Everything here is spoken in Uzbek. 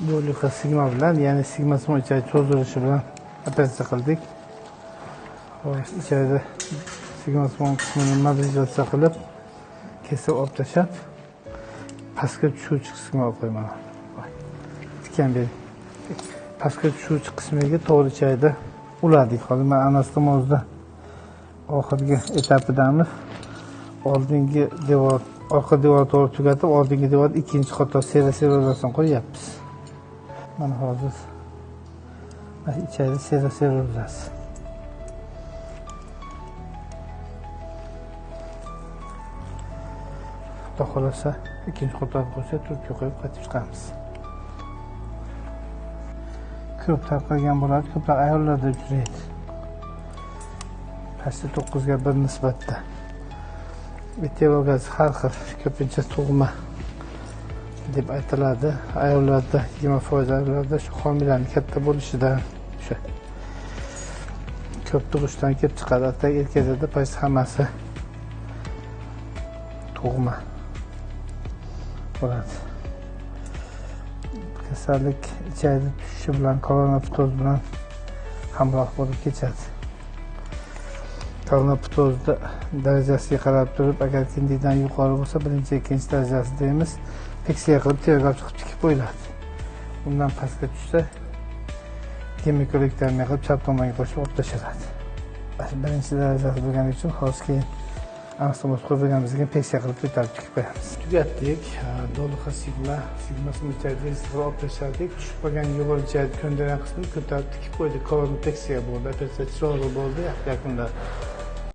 Do'liqa sigma bilan, ya'ni sigma ichari cho'zilishi bilan operatsiya qildik. İçeride sigma qismini mobilizatsiya qilib, kesib olib tashlab, pastga tushuvchi qismiga qo'yman. Tikan berib. Pastga tushuvchi qismiga to'g'ri ichida uladik. Hozir men anastomozda oxirgi etapidamiz. Oldingi devor, orqa devor to'g'ri tugatib, oldingi devor ikkinchi qator serosiyasini qo'yapmiz. Mana hozir ichida serosiyasi. Xudo xolasa ikkinchi qator bo'lsa, turtga qo'yib qaytib chiqamiz. Ko'p tarqalgan bo'ladi, ko'proq ayollarda uchraydi. Pastda 9 ga 1 nisbatda. Etiologiyasi har xil, ko'pincha tug'ma deb aytiladi. Ayollarda 20% ayollarda shu homilaning katta bo'lishidan, o'sha ko'p tug'ishdan kelib chiqadi. Erkaklarda past hammasi tug'ma bo'ladi. Kasallik ichida tushishi bilan koronapitoz bilan hamroh bo'lib kechadi. Koronapitozda darajasiga qarab turib, agar kindidan yuqori bo'lsa, birinchi, ikkinchi darajasi deymiz, peksiya qilib tergov chiqib tikib qo'yiladi. Undan pastga tushsa, gemikorektomiya qilib chap tomonga qo'shib olib tashlanadi. Birinchi darajasi bo'lgani uchun hozir keyin anastomoz qo'yganimizdan keyin peksiya qilib ko'tarib tikib qo'yamiz. Tugatdik. Do'liqa sigmasini ichida olib tashladik. Tushib qolgan yuqori ichida ko'ndirgan qismini ko'tarib tikib qo'ydik. Korona peksiya bo'ldi, operatsiya chiroyli bo'ldi, yakunladi.